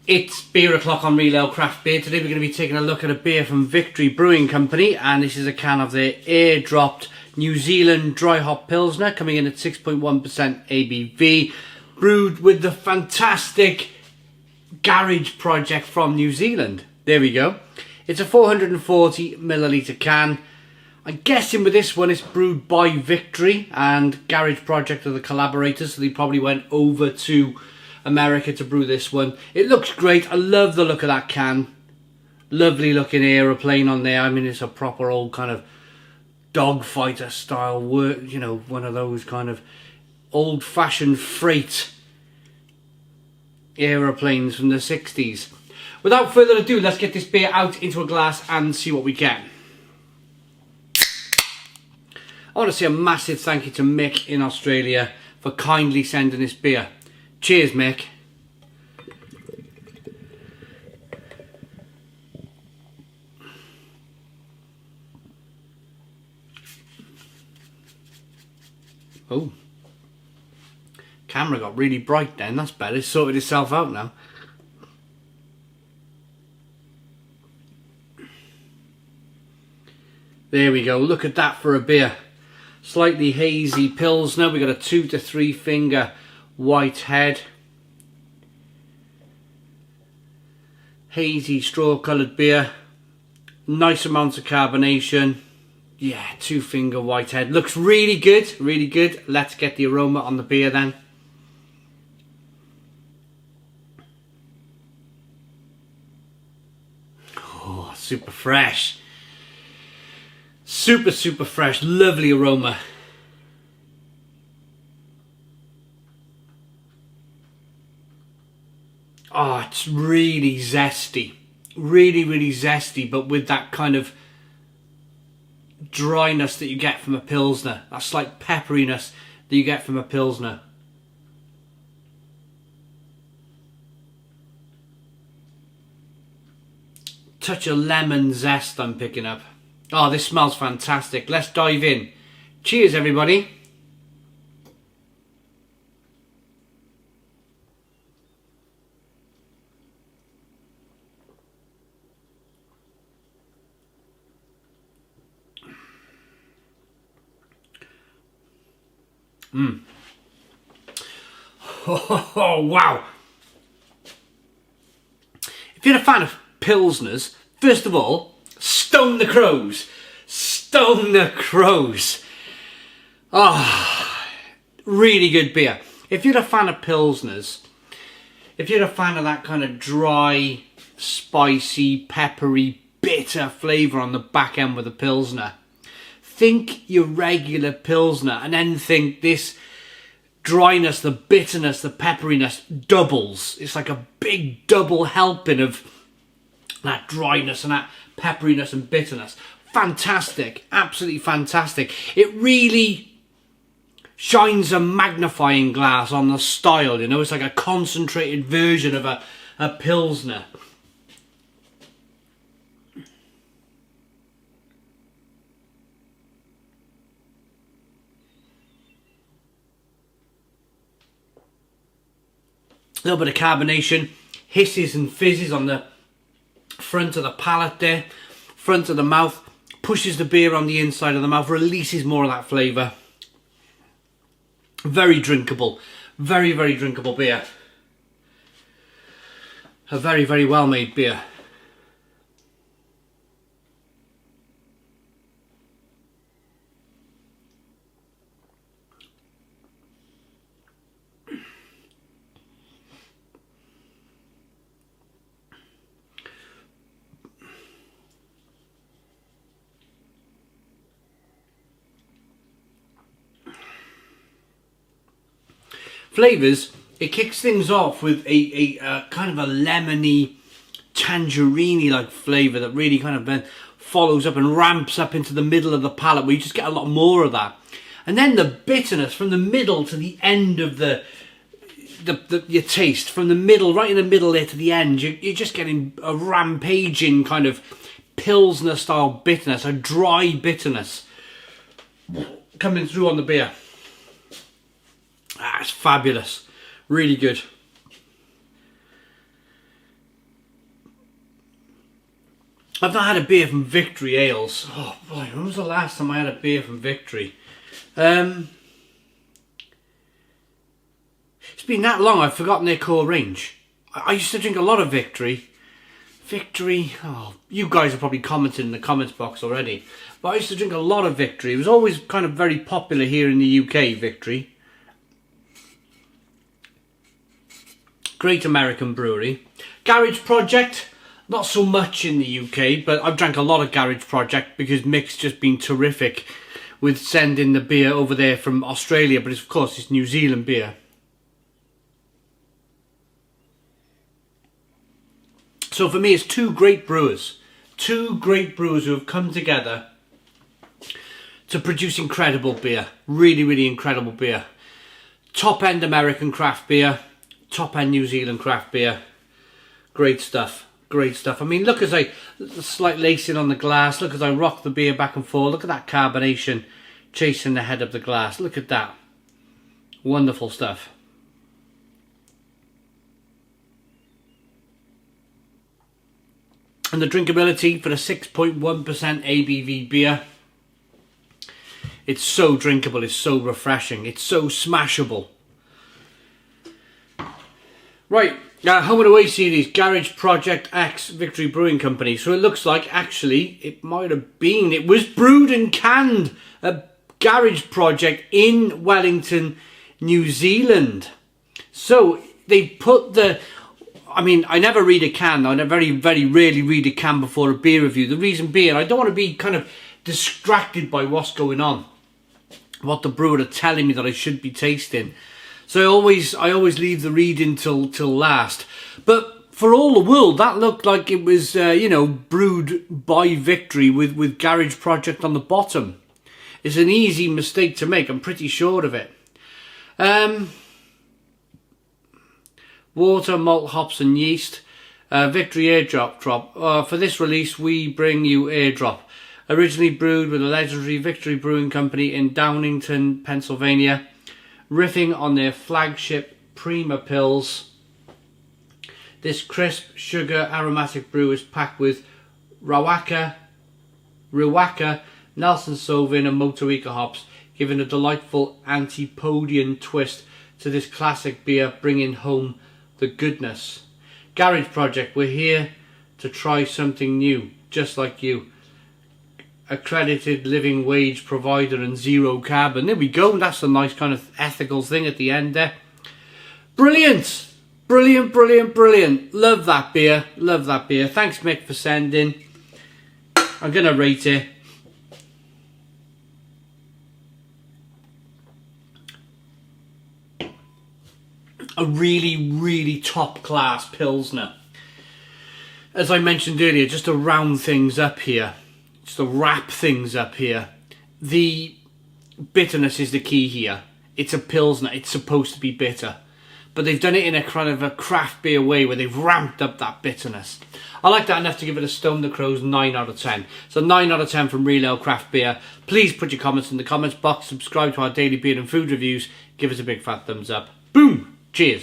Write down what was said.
It's beer o'clock on Real Ale Craft Beer. Today we're going to be taking a look at a beer from Victory Brewing Company, and this is a can of their air-dropped New Zealand dry hop Pilsner, coming in at 6.1% ABV, brewed with the fantastic Garage Project from New Zealand. There we go. It's a 440 milliliter can. I'm guessing with this one it's brewed by Victory, and Garage Project are the collaborators, so they probably went over to America to brew this one. It looks great. I love the look of that can. Lovely looking aeroplane on there. I mean, it's a proper old kind of dogfighter style work, you know, one of those kind of old-fashioned freight aeroplanes from the 60s. Without further ado, let's get this beer out into a glass and see what we get. I want to say a massive thank you to Mick in Australia for kindly sending this beer. Cheers, Mick. Oh. Camera got really bright then, that's better. It's sorted itself out now. There we go, look at that for a beer. Slightly hazy Pilsner. We got a 2 to 3 finger white head. Hazy straw coloured beer. Nice amounts of carbonation. Yeah, 2 finger white head. Looks really good, really good. Let's get the aroma on the beer then. Oh, super fresh. Super fresh, lovely aroma. Oh, it's really zesty. Really zesty, but with that kind of dryness that you get from a Pilsner. That slight pepperiness that you get from a Pilsner. Touch of lemon zest I'm picking up. Oh, this smells fantastic. Let's dive in. Cheers, everybody. Oh, wow. If you're a fan of Pilsners, first of all, stone the crows. Stone the crows. Ah, really good beer. If you're a fan of Pilsners, if you're a fan of that kind of dry, spicy, peppery, bitter flavour on the back end with a Pilsner, think your regular Pilsner and then think this dryness, the bitterness, the pepperiness doubles. It's like a big double helping of that dryness and that pepperiness and bitterness. Fantastic, absolutely fantastic. It really shines a magnifying glass on the style, you know. It's like a concentrated version of a Pilsner. A little bit of carbonation, hisses and fizzes on the front of the palate there, front of the mouth, pushes the beer on the inside of the mouth, releases more of that flavour. Very drinkable, very drinkable beer. A very well made beer. Flavours, it kicks things off with a kind of a lemony, tangerine like flavour that really kind of then follows up and ramps up into the middle of the palate, where you just get a lot more of that. And then the bitterness from the middle to the end of your taste, from the middle, right in the middle there to the end, you're just getting a rampaging kind of Pilsner style bitterness, a dry bitterness coming through on the beer. Ah, it's fabulous. Really good. I've not had a beer from Victory Ales. Oh boy, when was the last time I had a beer from Victory? It's been that long I've forgotten their core range. I used to drink a lot of Victory. Oh, you guys have probably commented in the comments box already. But I used to drink a lot of Victory. It was always kind of very popular here in the UK, Victory. Great American brewery. Garage Project, not so much in the UK, but I've drank a lot of Garage Project because Mick's just been terrific with sending the beer over there from Australia, but of course it's New Zealand beer. So for me, it's two great brewers who have come together to produce incredible beer. Really, really incredible beer. Top end American craft beer, top end New Zealand craft beer. Great stuff. Great stuff. I mean, look as I, slight lacing on the glass, look as I rock the beer back and forth. Look at that carbonation chasing the head of the glass. Look at that. Wonderful stuff. And the drinkability for a 6.1% ABV beer. It's so drinkable, it's so refreshing, it's so smashable. Right, home and away series, Garage Project X Victory Brewing Company. So it looks like actually it was brewed and canned at Garage Project in Wellington, New Zealand. So they put I never read a can. I very, very rarely read a can before a beer review. The reason being, I don't want to be kind of distracted by what's going on, what the brewer are telling me that I should be tasting. So I always leave the reading till last. But for all the world, that looked like it was, brewed by Victory with Garage Project on the bottom. It's an easy mistake to make. I'm pretty sure of it. Water, malt, hops and yeast. Victory Airdrop Drop. For this release we bring you Airdrop. Originally brewed with the legendary Victory Brewing Company in Downingtown, Pennsylvania. Riffing on their flagship Prima Pils. This crisp, sugar, aromatic brew is packed with Riwaka, Nelson Sauvin and Motueka hops, giving a delightful Antipodean twist to this classic beer, bringing home the goodness. Garage Project, we're here to try something new, just like you. Accredited living wage provider and zero carbon. There we go, that's a nice kind of ethical thing at the end there. Brilliant! Brilliant, brilliant, brilliant. Love that beer, love that beer. Thanks Mick for sending. I'm going to rate it. A really, really top class Pilsner. As I mentioned earlier, just to round things up here, just to wrap things up here, the bitterness is the key here. It's a Pilsner, it's supposed to be bitter. But they've done it in a kind of a craft beer way where they've ramped up that bitterness. I like that enough to give it a Stone the Crows 9 out of 10. So 9 out of 10 from Real Ale Craft Beer. Please put your comments in the comments box, subscribe to our daily beer and food reviews, give us a big fat thumbs up. Boom! Cheers.